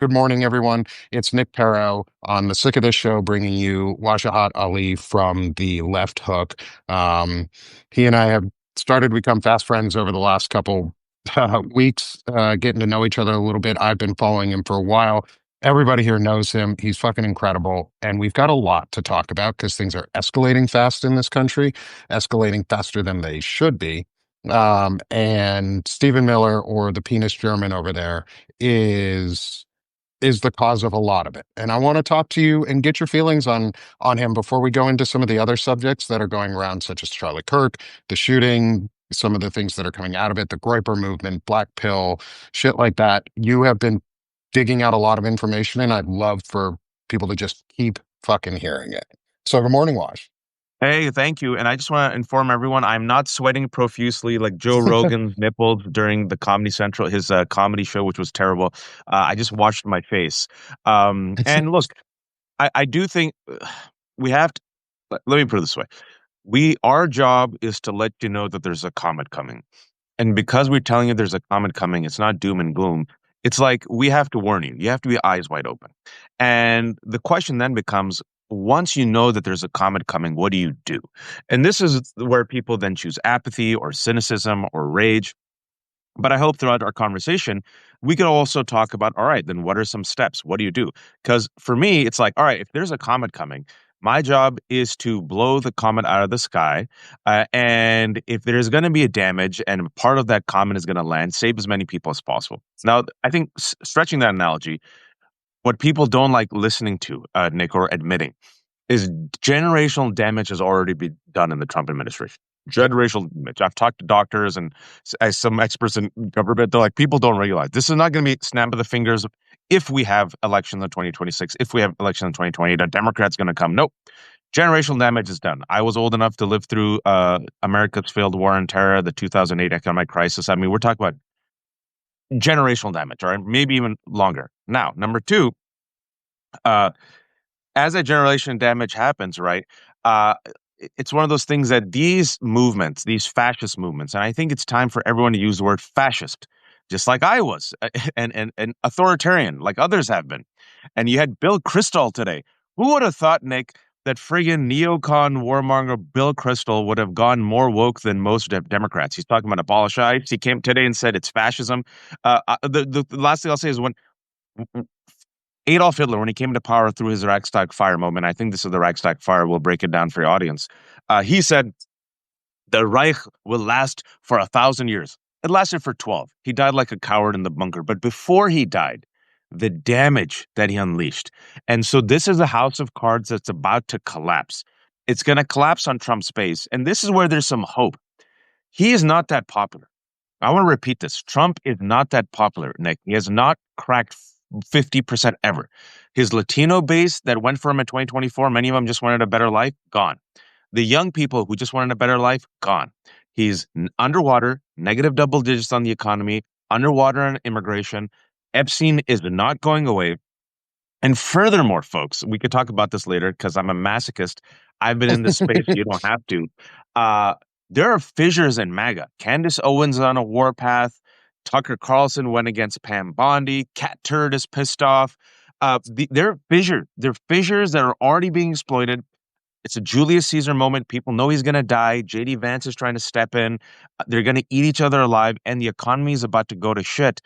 Good morning, everyone. It's Nick Paro on the Sick of This Show, bringing you Wajahat Ali from the Left Hook. He and I have started to become fast friends over the last couple weeks, getting to know each other a little bit. I've been following him for a while. Everybody here knows him. He's fucking incredible. And we've got a lot to talk about because things are escalating fast in this country, escalating faster than they should be. And Stephen Miller, or the penis German over there, is the cause of a lot of it. And I want to talk to you and get your feelings on him before we go into some of the other subjects that are going around, such as Charlie Kirk, the shooting, some of the things that are coming out of it, the Groyper movement, Black Pill, shit like that. You have been digging out a lot of information, and I'd love for people to just keep fucking hearing it. So good morning, Wash. Hey, thank you. And I just want to inform everyone, I'm not sweating profusely like Joe Rogan's nipples during the Comedy Central, his comedy show, which was terrible. I just washed my face. And look, I do think we have to, let me put it this way. Our job is to let you know that there's a comet coming. And because we're telling you there's a comet coming, it's not doom and gloom. It's like we have to warn you. You have to be eyes wide open. And the question then becomes, once you know that there's a comet coming, what do you do? And this is where people then choose apathy or cynicism or rage. But I hope throughout our conversation, we could also talk about, all right, then what are some steps? What do you do? Because for me, it's like, all right, if there's a comet coming, my job is to blow the comet out of the sky. And if there's going to be a damage and part of that comet is going to land, save as many people as possible. Now, I think stretching that analogy, what people don't like listening to, Nick, or admitting, is generational damage has already been done in the Trump administration. Generational damage. I've talked to doctors and as some experts in government. They're like, people don't realize this is not going to be snap of the fingers. If we have elections in 2026, if we have elections in 2020, the Democrats going to come. Nope. Generational damage is done. I was old enough to live through America's failed war on terror, the 2008 economic crisis. I mean, we're talking about generational damage, all right? Maybe even longer. Now, number two, as that generation damage happens, right? It's one of those things that these movements, these fascist movements, and I think it's time for everyone to use the word fascist, just like I was, and authoritarian, like others have been. And you had Bill Kristol today. Who would have thought, Nick, that friggin' neocon warmonger Bill Kristol would have gone more woke than most Democrats? He's talking about abolish ICE. He came today and said it's fascism. The last thing I'll say is when Adolf Hitler, when he came to power through his Reichstag fire moment, I think this is the Reichstag fire, we'll break it down for your audience. He said, the Reich will last for 1,000 years. It lasted for 12. He died like a coward in the bunker. But before he died, the damage that he unleashed. And so this is a house of cards that's about to collapse. It's going to collapse on Trump's base. And this is where there's some hope. He is not that popular. I want to repeat this. Trump is not that popular, Nick. He has not cracked 50% ever. His Latino base that went for him in 2024, many of them just wanted a better life, gone. The young people who just wanted a better life, gone. He's underwater, negative double digits on the economy, underwater on immigration. Epstein is not going away. And furthermore, folks, we could talk about this later because I'm a masochist. I've been in this space. You don't have to. There are fissures in MAGA. Candace Owens is on a warpath. Tucker Carlson went against Pam Bondi. Cat Turd is pissed off. There are fissures that are already being exploited. It's a Julius Caesar moment. People know he's going to die. J.D. Vance is trying to step in. They're going to eat each other alive, and the economy is about to go to shit.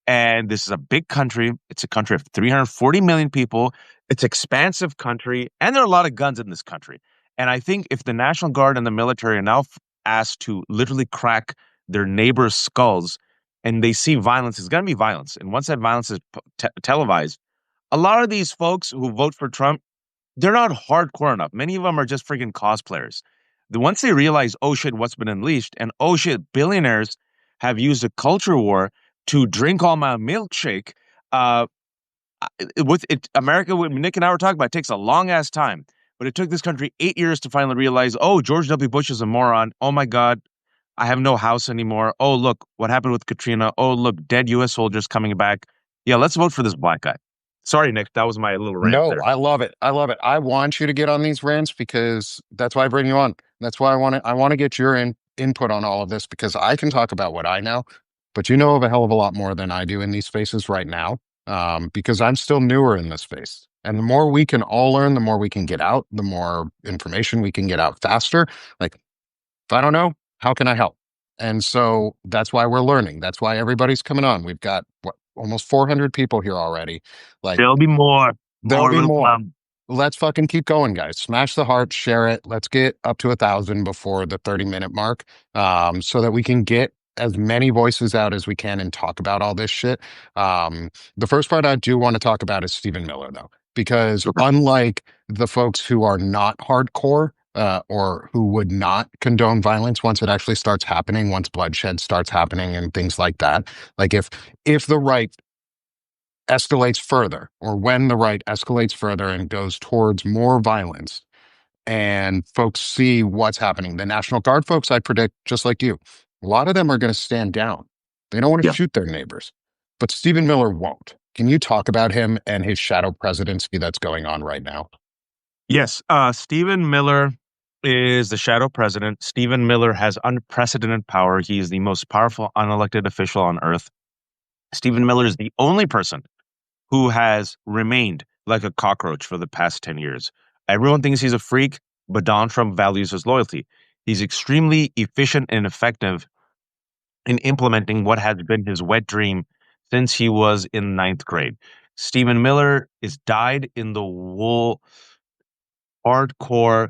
And this is a big country. It's a country of 340 million people. It's an expansive country, and there are a lot of guns in this country. And I think if the National Guard and the military are now asked to literally crack their neighbors' skulls, and they see violence, it's going to be violence. And once that violence is televised, a lot of these folks who vote for Trump, they're not hardcore enough. Many of them are just freaking cosplayers. Once they realize, oh shit, what's been unleashed, and oh shit, billionaires have used a culture war to drink all my milkshake. With it, America, Nick and I were talking about, it takes a long ass time, but it took this country 8 years to finally realize, oh, George W. Bush is a moron. Oh my God, I have no house anymore. Oh, look, what happened with Katrina? Oh, look, dead U.S. soldiers coming back. Yeah, let's vote for this black guy. Sorry, Nick, that was my little rant No, there. I love it. I love it. I want you to get on these rants because that's why I bring you on. That's why I want to get your input on all of this because I can talk about what I know, but you know of a hell of a lot more than I do in these spaces right now. because I'm still newer in this space. And the more we can all learn, the more we can get out, the more information we can get out faster. Like, if I don't know, how can I help? And so that's why we're learning. That's why everybody's coming on. We've got what, almost 400 people here already. Like, There'll be more. there'll More be will more. come. Let's fucking keep going, guys. Smash the heart, share it. Let's get up to 1,000 before the 30-minute mark, so that we can get as many voices out as we can and talk about all this shit. The first part I do want to talk about is Stephen Miller, though, because Okay. unlike the folks who are not hardcore, or who would not condone violence once it actually starts happening, once bloodshed starts happening and things like that, like if the right escalates further, or when the right escalates further and goes towards more violence, and folks see what's happening, the National Guard folks, I predict, just like you, a lot of them are going to stand down. They don't want to Yeah. shoot their neighbors. But Stephen Miller won't. Can you talk about him and his shadow presidency that's going on right now? Yes. Stephen Miller is the shadow president. Stephen Miller has unprecedented power. He is the most powerful unelected official on earth. Stephen Miller is the only person who has remained like a cockroach for the past 10 years. Everyone thinks he's a freak, but Donald Trump values his loyalty. He's extremely efficient and effective in implementing what has been his wet dream since he was in ninth grade. Stephen Miller is dyed in the wool, hardcore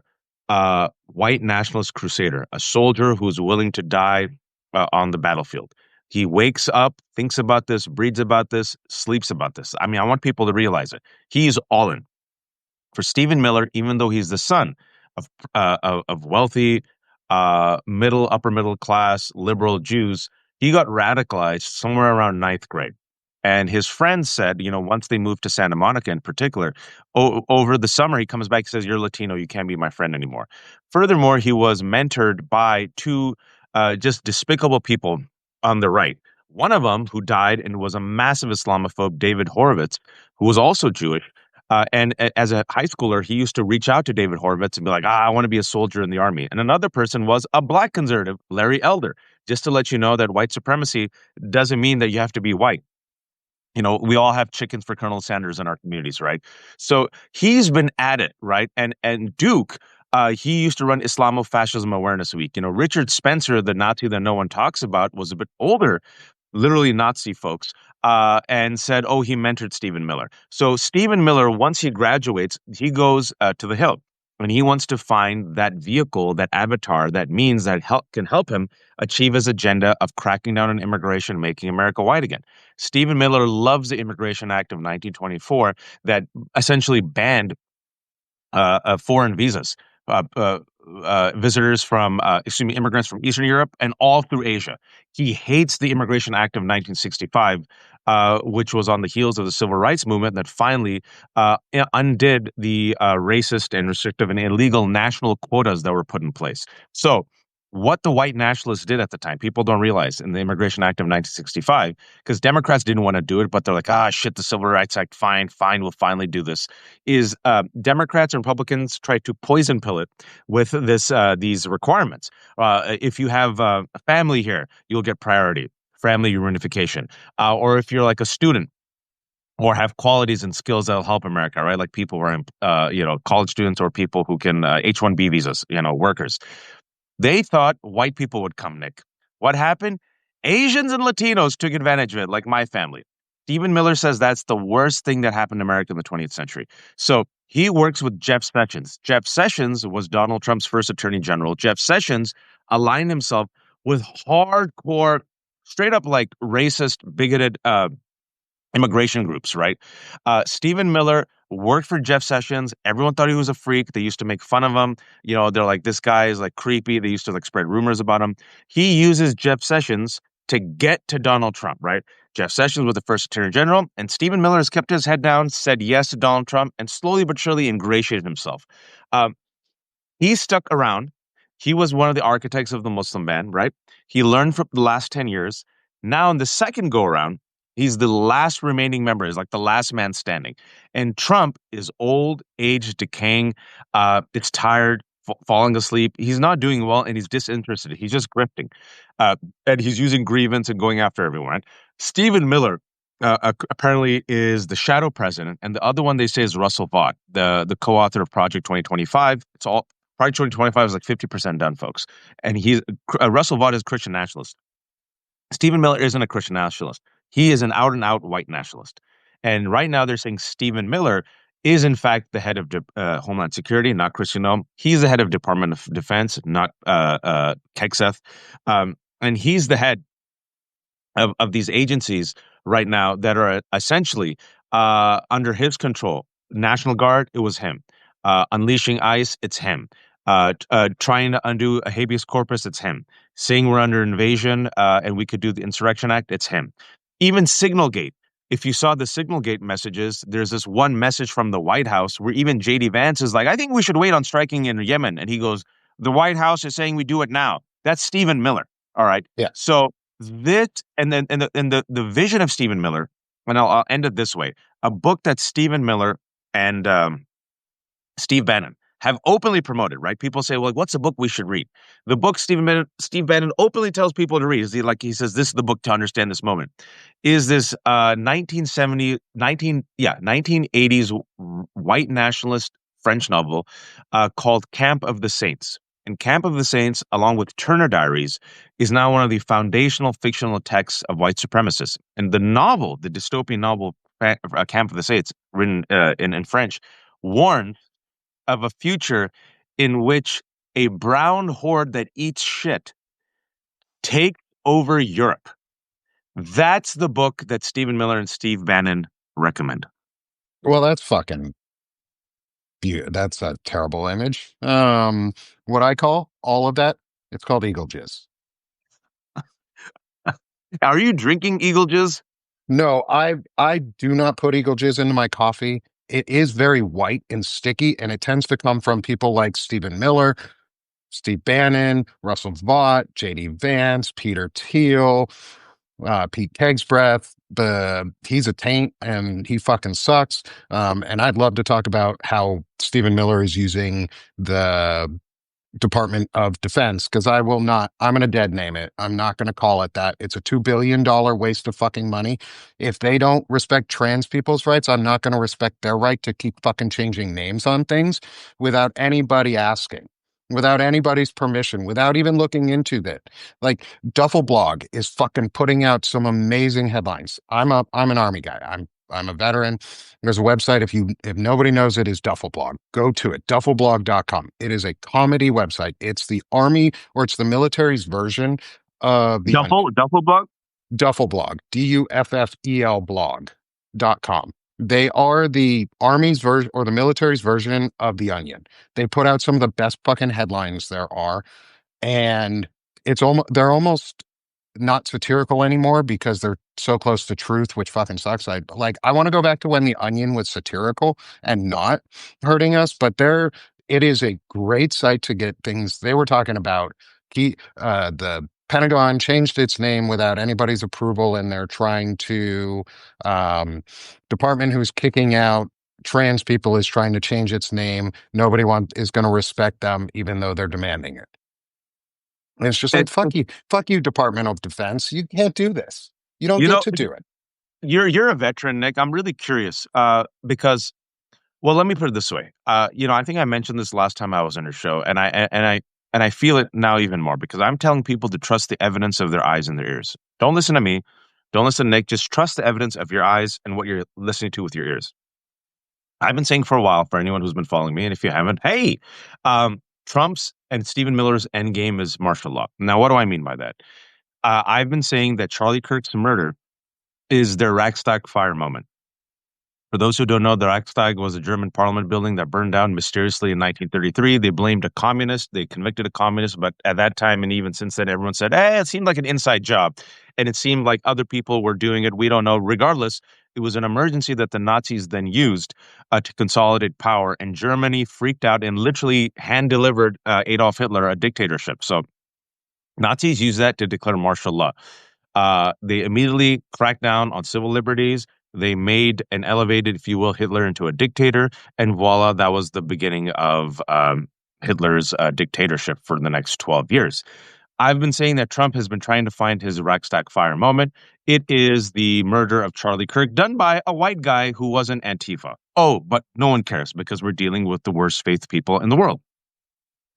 white nationalist crusader, a soldier who's willing to die on the battlefield. He wakes up, thinks about this, breathes about this, sleeps about this. I mean, I want people to realize it. He's all in. For Stephen Miller, even though he's the son of wealthy, upper middle class liberal Jews, he got radicalized somewhere around ninth grade. And his friends said, once they moved to Santa Monica in particular, over the summer, he comes back and says, "You're Latino, you can't be my friend anymore." Furthermore, he was mentored by two just despicable people on the right. One of them, who died and was a massive Islamophobe, David Horowitz, who was also Jewish. As a high schooler, he used to reach out to David Horowitz and be like, I want to be a soldier in the army. And another person was a black conservative, Larry Elder, just to let you know that white supremacy doesn't mean that you have to be white. We all have chickens for Colonel Sanders in our communities, right? So he's been at it, right? And Duke, he used to run Islamofascism Awareness Week. Richard Spencer, the Nazi that no one talks about, was a bit older, literally Nazi folks, and said, "Oh, he mentored Stephen Miller." So Stephen Miller, once he graduates, he goes to the Hill, and he wants to find that vehicle, that avatar, that means that can help him achieve his agenda of cracking down on immigration, making America white again. Stephen Miller loves the Immigration Act of 1924 that essentially banned foreign visas, uh, uh, visitors from, immigrants from Eastern Europe and all through Asia. He hates the Immigration Act of 1965, which was on the heels of the Civil Rights Movement that finally undid the racist and restrictive and illegal national quotas that were put in place. So, what the white nationalists did at the time, people don't realize in the Immigration Act of 1965, because Democrats didn't want to do it, but they're like, shit, the Civil Rights Act, fine, we'll finally do this, is Democrats and Republicans tried to poison pill it with these requirements. If you have a family here, you'll get priority, family reunification. Or if you're like a student or have qualities and skills that'll help America, right? Like people who are, college students or people who can H-1B visas, workers. They thought white people would come, Nick. What happened? Asians and Latinos took advantage of it, like my family. Stephen Miller says that's the worst thing that happened to America in the 20th century. So he works with Jeff Sessions. Jeff Sessions was Donald Trump's first attorney general. Jeff Sessions aligned himself with hardcore, straight up like racist, bigoted immigration groups, right? Stephen Miller worked for Jeff Sessions. Everyone thought he was a freak. They used to make fun of him. They're like, this guy is like creepy. They used to like spread rumors about him. He uses Jeff Sessions to get to Donald Trump, right? Jeff Sessions was the first attorney general, and Stephen Miller has kept his head down, said yes to Donald Trump, and slowly but surely ingratiated himself. Um, he stuck around. He was one of the architects of the Muslim ban, right? He learned from the last 10 years. Now, in the second go around, he's the last remaining member, is like the last man standing. And Trump is old, aged, decaying, it's tired, falling asleep. He's not doing well, and he's disinterested. He's just grifting. Uh, and he's using grievance and going after everyone. Right? Stephen Miller apparently is the shadow president, and the other one they say is Russell Vought, the co-author of Project 2025. It's all Project 2025 is like 50% done, folks. And he's Russell Vought is a Christian nationalist. Stephen Miller isn't a Christian nationalist. He is an out and out white nationalist. And right now they're saying Stephen Miller is in fact the head of Homeland Security, not Christian Noem. He's the head of Department of Defense, not Kekseth. And he's the head of these agencies right now that are essentially under his control. National Guard, it was him. Unleashing ICE, it's him. Trying to undo a habeas corpus, it's him. Saying we're under invasion and we could do the Insurrection Act, it's him. Even Signalgate. If you saw the Signalgate messages, there's this one message from the White House where even JD Vance is like, I think we should wait on striking in Yemen. And he goes, the White House is saying we do it now. That's Stephen Miller. All right. Yeah. So this and the vision of Stephen Miller, and I'll end it this way: a book that Stephen Miller and Steve Bannon have openly promoted. Right? People say, "Well, what's a book we should read?" The book Steve Bannon openly tells people to read is he says, "This is the book to understand this moment." Is this 1980s white nationalist French novel called Camp of the Saints. And Camp of the Saints, along with Turner Diaries, is now one of the foundational fictional texts of white supremacists. And the novel, the dystopian novel Camp of the Saints, written in French, warns of a future in which a brown horde that eats shit takes over Europe. That's the book that Stephen Miller and Steve Bannon recommend. Well, that's fucking that's a terrible image. What I call all of that, it's called eagle jizz. Are you drinking Eagle Jizz? No, I do not put eagle jizz into my coffee. It is very white and sticky, and it tends to come from people like Stephen Miller, Steve Bannon, Russell Vought, JD Vance, Peter Thiel, Pete Kegsbreath. He's a taint and he fucking sucks. And I'd love to talk about how Stephen Miller is using the Department of Defense, because I will not, I'm going to dead name it. I'm not going to call it that. It's a $2 billion waste of fucking money. If they don't respect trans people's rights, I'm not going to respect their right to keep fucking changing names on things without anybody asking, without anybody's permission, without even looking into that. Like Duffel Blog is fucking putting out some amazing headlines. I'm an army guy. I'm a veteran. There's a website, if nobody knows it, is Duffel Blog. Go to it, duffelblog.com. It is a comedy website. It's the army, or it's the military's version of the Onion. Duffel Bug? Duffel Blog, Duffel blog.com. They are the army's version or the military's version of the Onion. They put out some of the best fucking headlines there are, and they're almost not satirical anymore because they're so close to truth, which fucking sucks. I want to go back to when the Onion was satirical and not hurting us, but it is a great site to get things. They were talking about the Pentagon changed its name without anybody's approval, and they're trying to department who's kicking out trans people is trying to change its name. Nobody is going to respect them, even though they're demanding it. And it's just like, It, fuck you, Department of Defense. You can't do this. You don't you get know, to do it. you're a veteran, Nick. I'm really curious because, well, let me put it this way. I think I mentioned this last time I was on your show, and I feel it now even more because I'm telling people to trust the evidence of their eyes and their ears. Don't listen to me. Don't listen to Nick. Just trust the evidence of your eyes and what you're listening to with your ears. I've been saying for a while, for anyone who's been following me, and if you haven't, hey, Trump's and Stephen Miller's endgame is martial law. Now, what do I mean by that? I've been saying that Charlie Kirk's murder is their Reichstag fire moment. For those who don't know, the Reichstag was a German parliament building that burned down mysteriously in 1933. They blamed a communist. They convicted a communist. But at that time, and even since then, everyone said, hey, it seemed like an inside job. And it seemed like other people were doing it. We don't know. Regardless, it was an emergency that the Nazis then used to consolidate power. And Germany freaked out and literally hand-delivered Adolf Hitler a dictatorship. So Nazis used that to declare martial law. They immediately cracked down on civil liberties. They made and elevated, if you will, Hitler into a dictator. And voila, that was the beginning of Hitler's dictatorship for the next 12 years. I've been saying that Trump has been trying to find his rack stack fire moment. It is the murder of Charlie Kirk done by a white guy who wasn't Antifa. Oh, but no one cares because we're dealing with the worst faith people in the world.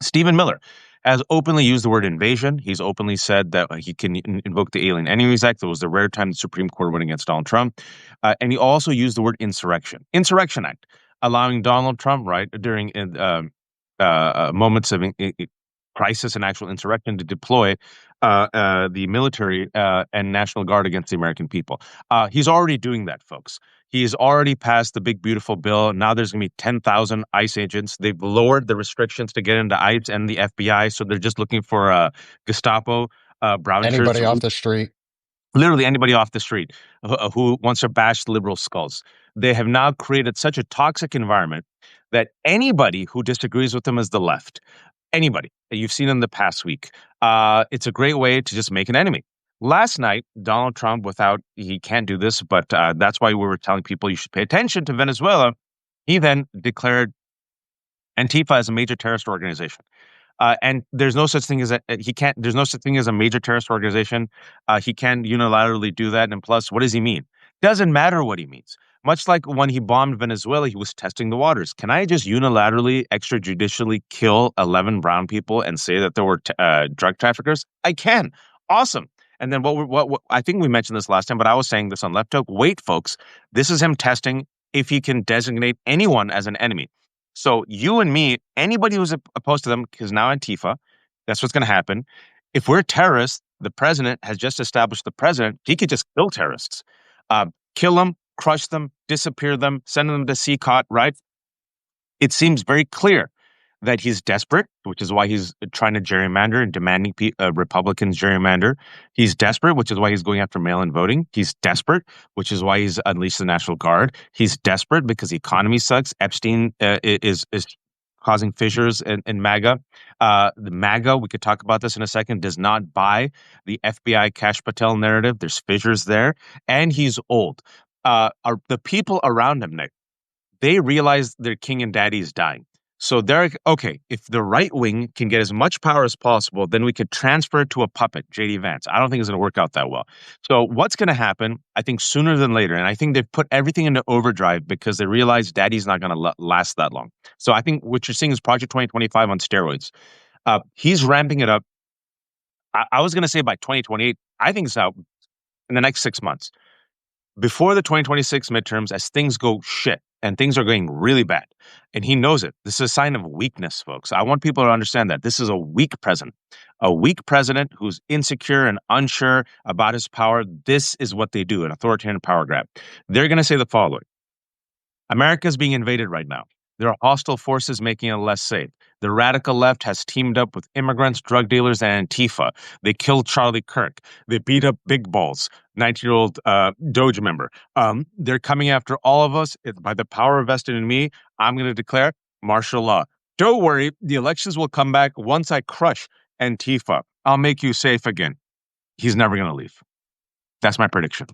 Stephen Miller has openly used the word invasion. He's openly said that he can invoke the Alien Enemies Act. That was the rare time the Supreme Court went against Donald Trump. And he also used the word insurrection. Insurrection Act, allowing Donald Trump, right, during moments of crisis and actual insurrection to deploy the military and National Guard against the American people. He's already doing that, folks. He's already passed the big, beautiful bill. Now there's going to be 10,000 ICE agents. They've lowered the restrictions to get into ICE and the FBI. So they're just looking for Gestapo brown shirts, Anybody off the street. literally anybody off the street who wants to bash liberal skulls. They have now created such a toxic environment that anybody who disagrees with them is the left. Anybody that you've seen in the past week. It's a great way to just make an enemy. Last night, Donald Trump, he can't do this, but that's why we were telling people you should pay attention to Venezuela. He then declared Antifa as a major terrorist organization. And there's no such thing as there's no such thing as a major terrorist organization. He can't unilaterally do that. And plus, what does he mean? Doesn't matter what he means. Much like when he bombed Venezuela, he was testing the waters. Can I just unilaterally, extrajudicially kill 11 brown people and say that there were drug traffickers? I can. Awesome. And then what I think we mentioned this last time, but I was saying this on Left Hook. Wait, folks, this is him testing if he can designate anyone as an enemy. So you and me, anybody who's opposed to them, is now Antifa. That's what's going to happen. If we're terrorists, the president has just established the president. He could just kill terrorists, kill them, crush them, disappear them, send them to CCOT, right? It seems very clear that he's desperate, which is why he's trying to gerrymander and demanding Republicans gerrymander. He's desperate, which is why he's going after mail-in voting. He's desperate, which is why he's unleashed the National Guard. He's desperate because the economy sucks. Epstein is causing fissures in MAGA. The MAGA, we could talk about this in a second, does not buy the FBI Cash Patel narrative. There's fissures there. And he's old. The people around him, Nick, they realize their king and daddy is dying. So they're like, okay, if the right wing can get as much power as possible, then we could transfer it to a puppet, JD Vance. I don't think it's going to work out that well. So what's going to happen, I think sooner than later, and I think they've put everything into overdrive because they realize daddy's not going to last that long. So I think what you're seeing is Project 2025 on steroids. He's ramping it up. I was going to say by 2028. I think it's out in the next 6 months. Before the 2026 midterms, as things go shit and things are going really bad, and he knows it. This is a sign of weakness, folks. I want people to understand that this is a weak president who's insecure and unsure about his power. This is what they do, an authoritarian power grab. They're going to say the following. America is being invaded right now. There are hostile forces making it less safe. The radical left has teamed up with immigrants, drug dealers, and Antifa. They killed Charlie Kirk. They beat up Big Balls, 19-year-old Doge member. They're coming after all of us. By the power vested in me, I'm going to declare martial law. Don't worry, the elections will come back once I crush Antifa. I'll make you safe again. He's never going to leave. That's my prediction.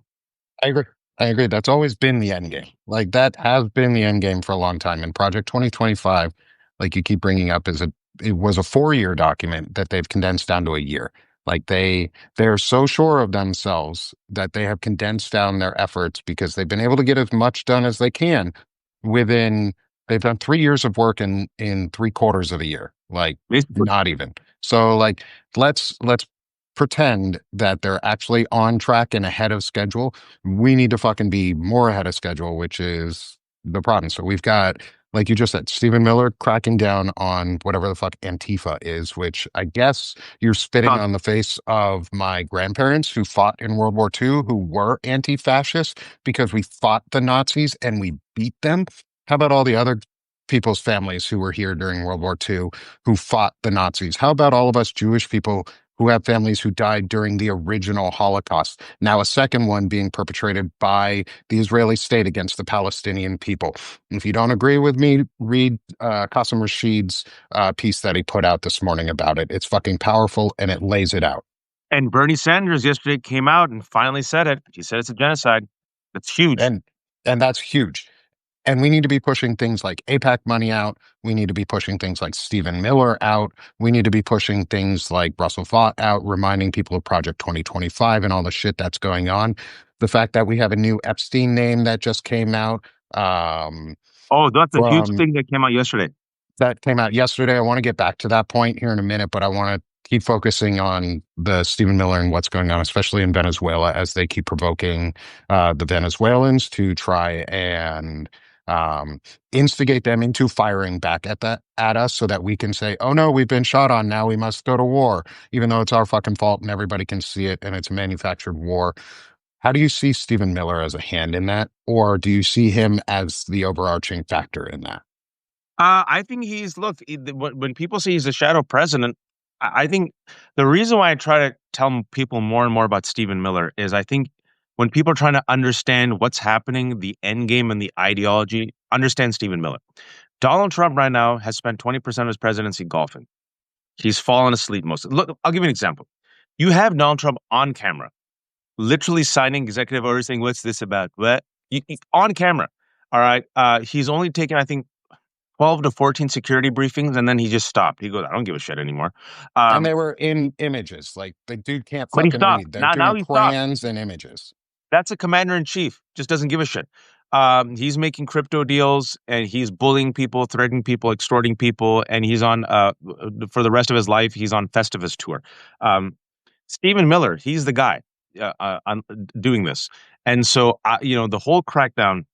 I agree. I agree. That's always been the end game. Like that has been the end game for a long time. And Project 2025, like you keep bringing up, it was a 4-year document that they've condensed down to a year. Like they're so sure of themselves that they have condensed down their efforts because they've been able to get as much done as they can within. They've done 3 years of work in 3/4 of a year. Like Basically. not even. So like let's pretend that they're actually on track and ahead of schedule. We need to fucking be more ahead of schedule, which is the problem. So we've got, like you just said, Stephen Miller cracking down on whatever the fuck Antifa is, which I guess you're spitting on the face of my grandparents who fought in World War II, who were anti-fascist because we fought the Nazis and we beat them. How about all the other people's families who were here during World War II who fought the Nazis? How about all of us Jewish people who have families who died during the original Holocaust? Now a second one being perpetrated by the Israeli state against the Palestinian people. If you don't agree with me, read Qasim Rashid's piece that he put out this morning about it. It's fucking powerful and it lays it out. And Bernie Sanders yesterday came out and finally said it. He said it's a genocide. That's huge. And that's huge. And we need to be pushing things like APAC money out. We need to be pushing things like Stephen Miller out. We need to be pushing things like Russell Vought out, reminding people of Project 2025 and all the shit that's going on. The fact that we have a new Epstein name that just came out um, Oh, that's a huge from thing that came out yesterday. that came out yesterday. I want to get back to that point here in a minute, but I want to keep focusing on the Stephen Miller and what's going on, especially in Venezuela, as they keep provoking the Venezuelans to try and instigate them into firing back at us, so that we can say, "Oh no, we've been shot on. Now we must go to war," even though it's our fucking fault and everybody can see it, and it's a manufactured war. How do you see Stephen Miller as a hand in that, or do you see him as the overarching factor in that? I think look, when people say he's a shadow president, I think the reason why I try to tell people more and more about Stephen Miller is I think when people are trying to understand what's happening, the end game and the ideology, understand Stephen Miller. Donald Trump right now has spent 20% of his presidency golfing. He's fallen asleep Look, I'll give you an example. You have Donald Trump on camera, literally signing executive orders saying, "What's this about?" What? On camera. All right. He's only taken, I think, 12 to 14 security briefings, and then he just stopped. He goes, "I don't give a shit anymore." And Um, they were in images. Like the dude can't but he fucking stopped. read. They're Now doing he stopped. crayons and images. That's a commander in chief. Just doesn't give a shit. He's making crypto deals and he's bullying people, threatening people, extorting people, and he's on for the rest of his life. He's on Festivus tour. Um, Stephen Miller, he's the guy on doing this, and so the whole crackdown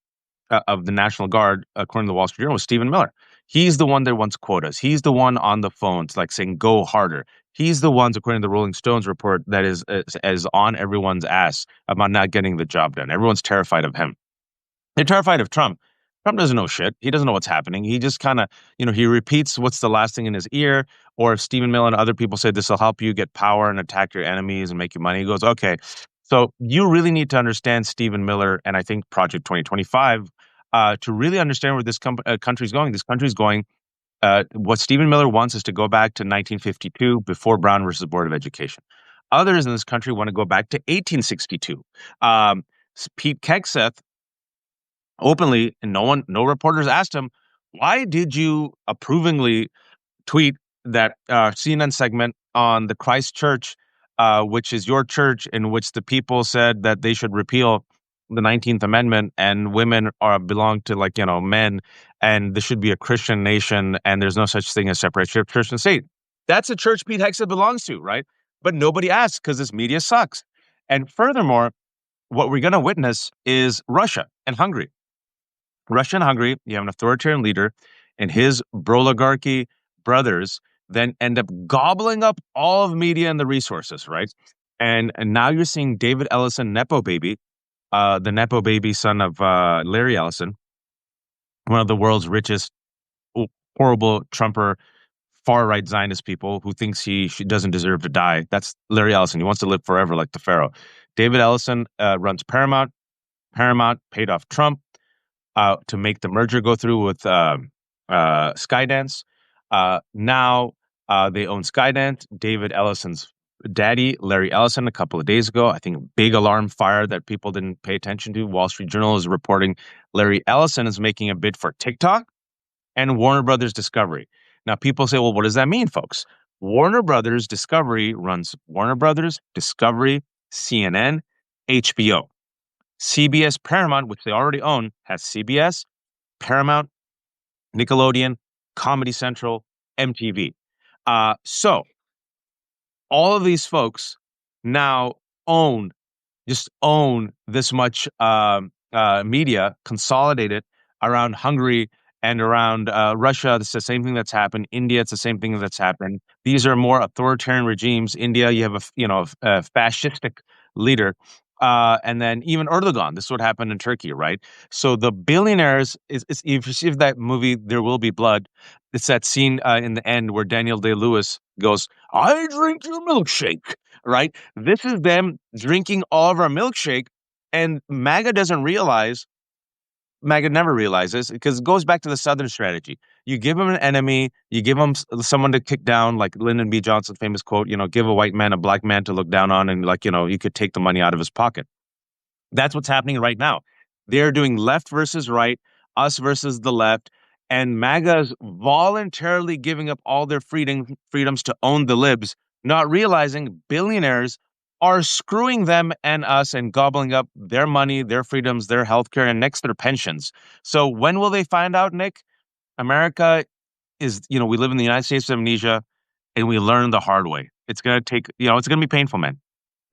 of the National Guard, according to the Wall Street Journal, was Stephen Miller. He's the one that wants quotas. He's the one on the phones, like saying, "Go harder." He's the ones, according to the Rolling Stones report, that is on everyone's ass about not getting the job done. Everyone's terrified of him. They're terrified of Trump. Trump doesn't know shit. He doesn't know what's happening. He just kind of, he repeats what's the last thing in his ear. Or if Stephen Miller and other people say this will help you get power and attack your enemies and make you money, he goes, "Okay." So you really need to understand Stephen Miller and I think Project 2025 to really understand where this country's going. This country's going. What Stephen Miller wants is to go back to 1952 before Brown versus Board of Education. Others in this country want to go back to 1862. Um, Pete Hegseth openly, and no reporters asked him, "Why did you approvingly tweet that CNN segment on the Christ Church, which is your church, in which the people said that they should repeal the 19th Amendment and women belong to men, and this should be a Christian nation, and there's no such thing as separation of church and state." That's a church Pete Hegseth belongs to, right? But nobody asks because this media sucks. And furthermore, what we're going to witness is Russia and Hungary. Russia and Hungary, you have an authoritarian leader, and his broligarchy brothers then end up gobbling up all of media and the resources, right? And now you're seeing David Ellison, Nepo baby, the Nepo baby son of Larry Ellison, one of the world's richest, horrible Trumper, far right Zionist people who thinks she doesn't deserve to die. That's Larry Ellison. He wants to live forever like the Pharaoh. David Ellison runs Paramount. Paramount paid off Trump to make the merger go through with Skydance. Now they own Skydance. David Ellison's daddy, Larry Ellison, a couple of days ago, I think a big alarm fire that people didn't pay attention to. Wall Street Journal is reporting Larry Ellison is making a bid for TikTok and Warner Brothers Discovery. Now people say, "Well, what does that mean, folks?" Warner Brothers Discovery runs Warner Brothers, Discovery, CNN, HBO. CBS Paramount, which they already own, has CBS, Paramount, Nickelodeon, Comedy Central, MTV. So all of these folks now own just own this much media, consolidated around Hungary and around Russia. It's the same thing that's happened. India, it's the same thing that's happened. These are more authoritarian regimes. India, you have a fascistic leader. And then even Erdogan, this is what happened in Turkey, right? So the billionaires, if you see that movie, There Will Be Blood, it's that scene in the end where Daniel Day-Lewis goes, "I drink your milkshake," right? This is them drinking all of our milkshake, and MAGA never realizes, because it goes back to the Southern strategy. You give them an enemy, you give them someone to kick down, like Lyndon B. Johnson's famous quote, give a white man a black man to look down on, and you could take the money out of his pocket. That's what's happening right now. They're doing left versus right. us versus the left, and MAGA's voluntarily giving up all their freedoms to own the libs, not realizing billionaires are screwing them and us and gobbling up their money, their freedoms, their healthcare, and next their pensions. So when will they find out, Nick? America is, we live in the United States of amnesia, and we learn the hard way. It's gonna take, it's gonna be painful, man.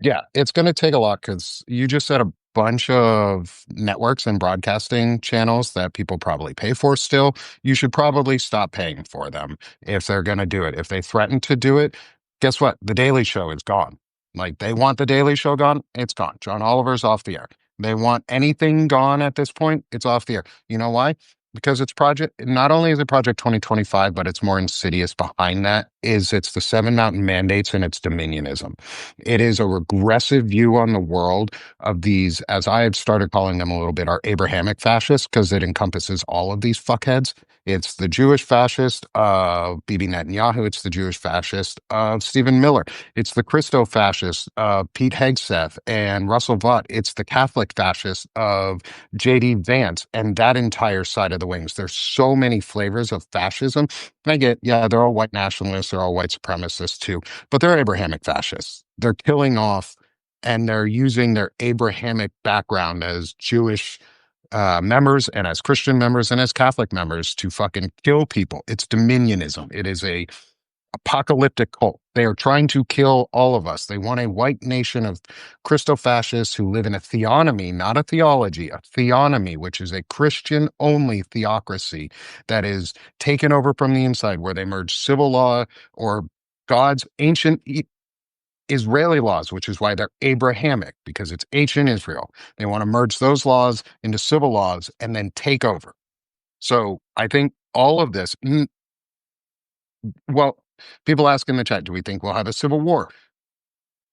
Yeah, it's going to take a lot because you just said a bunch of networks and broadcasting channels that people probably pay for still. You should probably stop paying for them if they're going to do it. If they threaten to do it, guess what? The Daily Show is gone. Like they want the Daily Show gone, it's gone. John Oliver's off the air. They want anything gone at this point, it's off the air. You know why? Because it's not only is it Project 2025, but it's more insidious behind that is it's the Seven Mountain Mandates and it's dominionism. It is a regressive view on the world of these, as I have started calling them a little bit, are Abrahamic fascists, because it encompasses all of these fuckheads. It's the Jewish fascist of Bibi Netanyahu. It's the Jewish fascist of Stephen Miller. It's the Christo fascist of Pete Hegseth and Russell Vought. It's the Catholic fascist of J.D. Vance and that entire side of the wings. There's so many flavors of fascism. And I get, yeah, they're all white nationalists, they're all white supremacists too, but they're Abrahamic fascists. They're killing off and they're using their Abrahamic background as Jewish members and as Christian members and as Catholic members to fucking kill people. It's dominionism. It is a apocalyptic cult. They are trying to kill all of us. They want a white nation of Christo-fascists who live in a theonomy, not a theology, a theonomy, which is a Christian-only theocracy that is taken over from the inside, where they merge civil law or God's ancient Israeli laws, which is why they're Abrahamic, because it's ancient Israel. They want to merge those laws into civil laws and then take over. So I think all of this, well, people ask in the chat, do we think we'll have a civil war?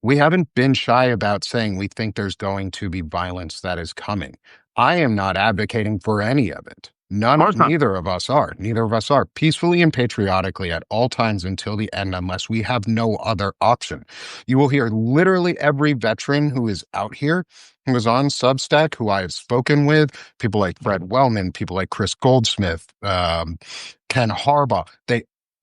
We haven't been shy about saying we think there's going to be violence that is coming. I am not advocating for any of it. Of course not. Neither of us are. Neither of us are. Peacefully and patriotically at all times until the end, unless we have no other option. You will hear literally every veteran who is out here, who is on Substack, who I have spoken with, people like Fred Wellman, people like Chris Goldsmith, Ken Harbaugh,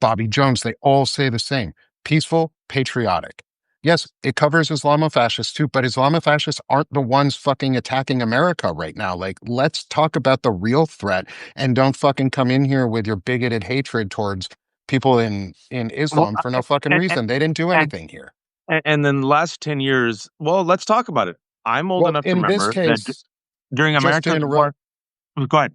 Bobby Jones, they all say the same. Peaceful, patriotic. Yes, it covers Islamofascists too, but Islamofascists aren't the ones fucking attacking America right now. Like, let's talk about the real threat and don't fucking come in here with your bigoted hatred towards people in Well, Islam for no fucking and, reason. They didn't do and, anything here. and then the last 10 years, well, let's talk about it. I'm old Well, enough to in this remember that case, during just to America's interrupt, war, go ahead.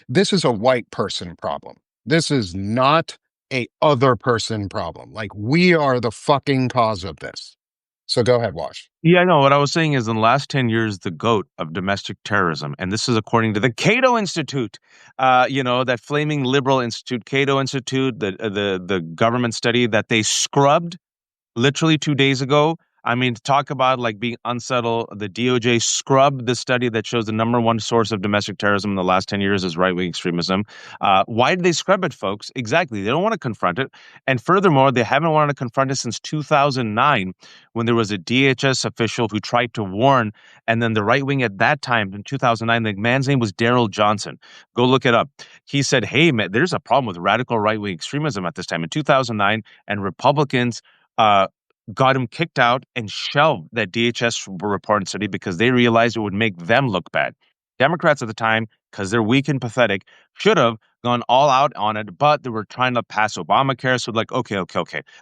this is a white person problem. This is not a other person problem. Like, we are the fucking cause of this. So go ahead, Wash. Yeah, no, what I was saying is in the last 10 years, the GOAT of domestic terrorism, and this is according to the Cato Institute, that flaming liberal institute, Cato Institute, the government study that they scrubbed literally 2 days ago. I mean, to talk about like being unsettled, the DOJ scrubbed the study that shows the number one source of domestic terrorism in the last 10 years is right-wing extremism. Why did they scrub it, folks? Exactly. They don't want to confront it. And furthermore, they haven't wanted to confront it since 2009 when there was a DHS official who tried to warn. And then the right wing at that time in 2009, the man's name was Daryl Johnson. Go look it up. He said, hey, man, there's a problem with radical right-wing extremism at this time in 2009, and Republicans got him kicked out and shelved that DHS report and study because they realized it would make them look bad. Democrats at the time, because they're weak and pathetic, should have gone all out on it, but they were trying to pass Obamacare. So, like, okay.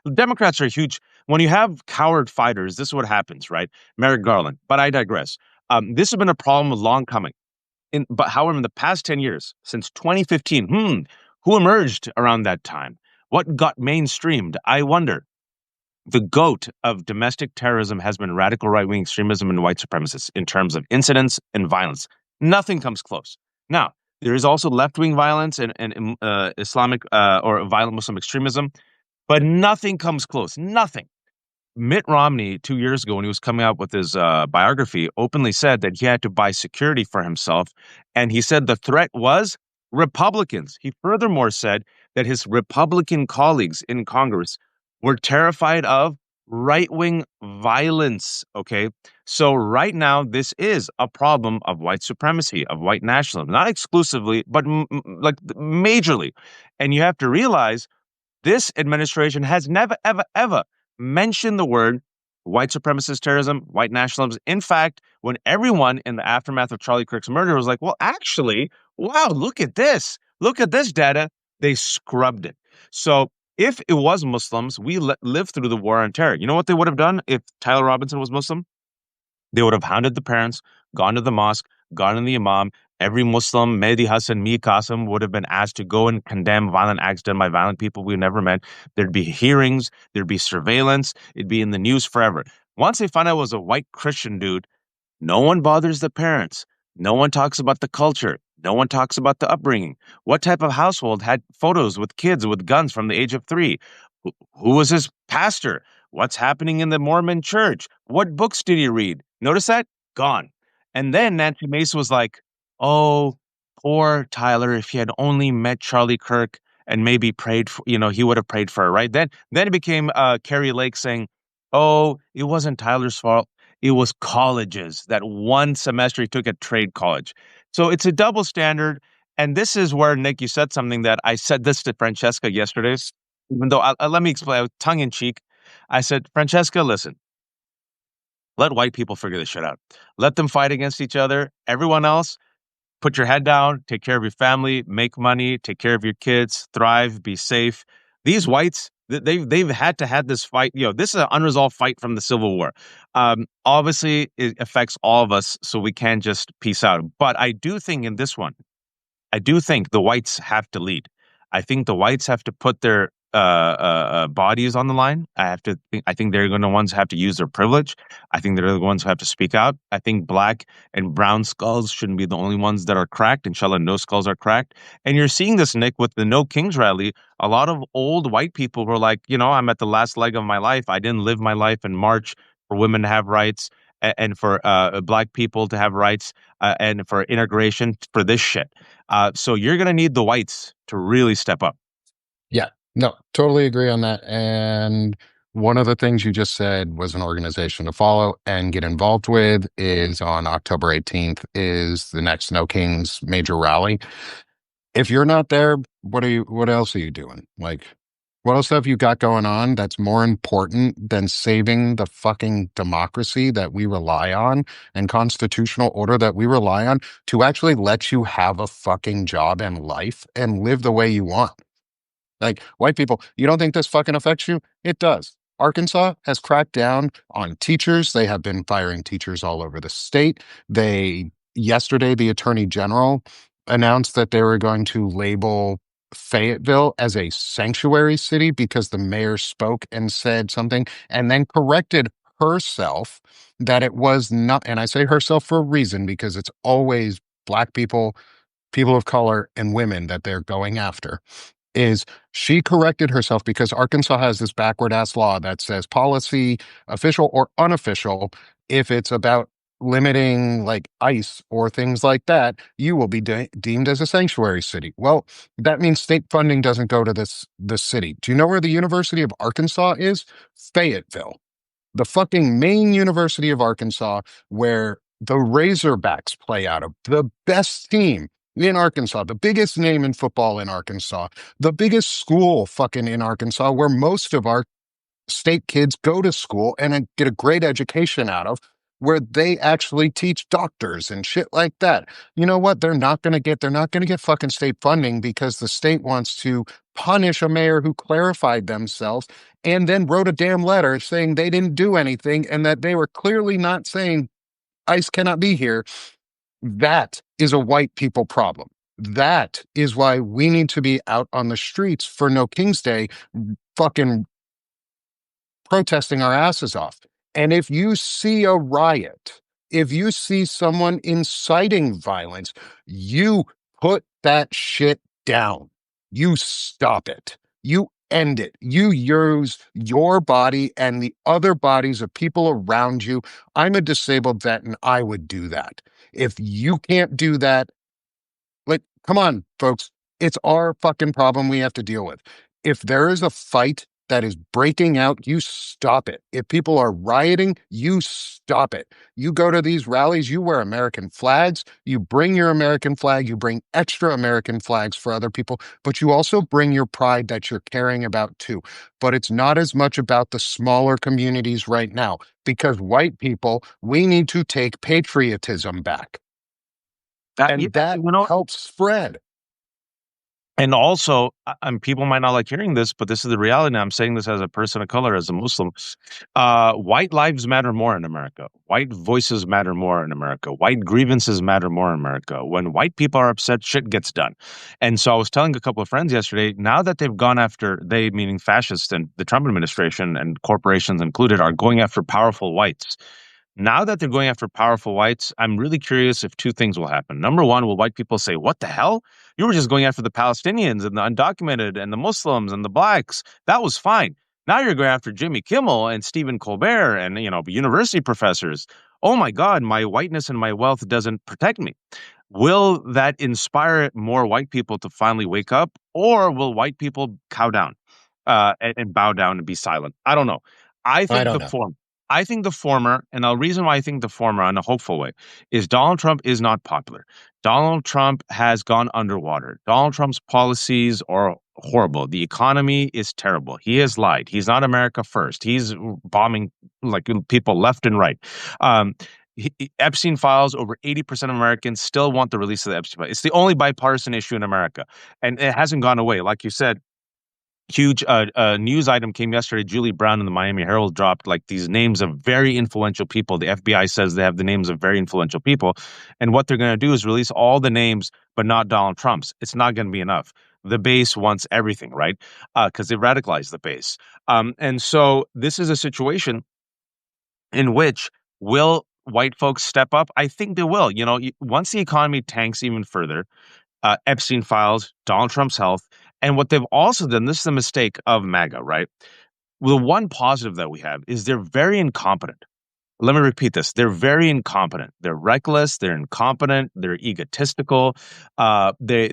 The Democrats are huge. When you have coward fighters, this is what happens, right? Merrick Garland. But I digress. This has been a problem long coming. But however, in the past 10 years, since 2015, who emerged around that time? What got mainstreamed? I wonder. The GOAT of domestic terrorism has been radical right-wing extremism and white supremacists in terms of incidents and violence. Nothing comes close. Now, there is also left-wing violence and Islamic or violent Muslim extremism, but nothing comes close. Nothing. Mitt Romney, 2 years ago, when he was coming out with his biography, openly said that he had to buy security for himself. And he said the threat was Republicans. He furthermore said that his Republican colleagues in Congress were terrified of right-wing violence. Okay. So right now, this is a problem of white supremacy, of white nationalism, not exclusively, but like majorly. And you have to realize this administration has never, ever, ever mentioned the word white supremacist terrorism, white nationalism. In fact, when everyone in the aftermath of Charlie Kirk's murder was like, well, actually, wow, look at this. Look at this data. They scrubbed it. So if it was Muslims, we lived through the war on terror. You know what they would have done if Tyler Robinson was Muslim? They would have hounded the parents, gone to the mosque, gone to the imam. Every Muslim, Mehdi Hassan, Mi Qasim, would have been asked to go and condemn violent acts done by violent people we never met. There'd be hearings, there'd be surveillance, it'd be in the news forever. Once they found out it was a white Christian dude, no one bothers the parents. No one talks about the culture. No one talks about the upbringing. What type of household had photos with kids with guns from the age of 3? Who was his pastor? What's happening in the Mormon church? What books did he read? Notice that? Gone. And then Nancy Mace was like, oh, poor Tyler, if he had only met Charlie Kirk and maybe prayed for, he would have prayed for her, right? Then it became Carrie Lake saying, oh, it wasn't Tyler's fault. It was colleges, that one semester he took at trade college. So it's a double standard. And this is where, Nick, you said something that I said this to Francesca yesterday, even though let me explain, tongue in cheek. I said, Francesca, listen, let white people figure this shit out. Let them fight against each other. Everyone else, put your head down, take care of your family, make money, take care of your kids, thrive, be safe. These whites, they've had to had this fight. This is an unresolved fight from the Civil War. Obviously, it affects all of us, so we can't just peace out. But I do think in this one, I do think the whites have to lead. I think the whites have to put their bodies on the line. I think they're going to ones who have to use their privilege. I think they're the ones who have to speak out. I think black and brown skulls shouldn't be the only ones that are cracked. Inshallah, no skulls are cracked. And you're seeing this, Nick, with the No Kings rally. A lot of old white people were like, I'm at the last leg of my life. I didn't live my life in March for women to have rights and for black people to have rights and for integration for this shit. So you're going to need the whites to really step up. Yeah, no, totally agree on that. And one of the things you just said was an organization to follow and get involved with is on October 18th is the next No Kings major rally. If you're not there, what else are you doing? Like, what else have you got going on that's more important than saving the fucking democracy that we rely on and constitutional order that we rely on to actually let you have a fucking job and life and live the way you want? Like, white people, you don't think this fucking affects you? It does. Arkansas has cracked down on teachers. They have been firing teachers all over the state. Yesterday, the attorney general announced that they were going to label Fayetteville as a sanctuary city because the mayor spoke and said something and then corrected herself that it was not. And I say herself for a reason because it's always Black people, people of color, and women that they're going after is she corrected herself because Arkansas has this backward ass law that says policy, official or unofficial, if it's about limiting like ICE or things like that, you will be deemed as a sanctuary city. Well, that means state funding doesn't go to the city. Do you know where the University of Arkansas is? Fayetteville, the fucking main University of Arkansas, where the Razorbacks play out of, the best team in Arkansas, the biggest name in football in Arkansas, the biggest school fucking in Arkansas, where most of our state kids go to school and get a great education out of, where they actually teach doctors and shit like that. You know what? They're not going to get fucking state funding because the state wants to punish a mayor who clarified themselves and then wrote a damn letter saying they didn't do anything and that they were clearly not saying ICE cannot be here. That is a white people problem. That is why we need to be out on the streets for No King's Day, fucking protesting our asses off. And if you see a riot, if you see someone inciting violence, you put that shit down. You stop it. You end it. You use your body and the other bodies of people around you. I'm a disabled vet and I would do that. If you can't do that, like, come on, folks. It's our fucking problem we have to deal with. If there is a fight that is breaking out, you stop it. If people are rioting, you stop it. You go to these rallies, you wear American flags, you bring your American flag, you bring extra American flags for other people, but you also bring your pride that you're caring about too. But it's not as much about the smaller communities right now because white people, we need to take patriotism back. Yeah, And that helps spread. and also, and people might not like hearing this, but this is the reality. Now, I'm saying this as a person of color, as a Muslim. White lives matter more in America. White voices matter more in America. White grievances matter more in America. When white people are upset, shit gets done. And so I was telling a couple of friends yesterday, now that they've gone after, they meaning fascists and the Trump administration and corporations included, are going after powerful whites. Now that they're going after powerful whites, I'm really curious if two things will happen. Number one, will white people say, "What the hell? You were just going after the Palestinians and the undocumented and the Muslims and the blacks. That was fine. Now you're going after Jimmy Kimmel and Stephen Colbert and, university professors. Oh my God, my whiteness and my wealth doesn't protect me." Will that inspire more white people to finally wake up, or will white people cow down, and bow down and be silent? I don't know. I I think don't the know. former. I think the former, and the reason why I think the former in a hopeful way is Donald Trump is not popular. Donald Trump has gone underwater. Donald Trump's policies are horrible. The economy is terrible. He has lied. He's not America first. He's bombing like people left and right. Um, Epstein files, over 80% of Americans still want the release of the Epstein files. It's the only bipartisan issue in America, and it hasn't gone away. Like you said, huge news item came yesterday. Julie Brown in the Miami Herald dropped like these names of very influential people. The FBI says they have the names of very influential people. And what they're going to do is release all the names, but not Donald Trump's. It's not going to be enough. The base wants everything, right? Because they radicalized the base. And so this is a situation in which will white folks step up? I think they will. Once the economy tanks even further, Epstein files, Donald Trump's health, and what they've also done, this is a mistake of MAGA, right? Well, the one positive that we have is they're very incompetent. Let me repeat this. They're very incompetent. They're reckless. They're incompetent. They're egotistical. They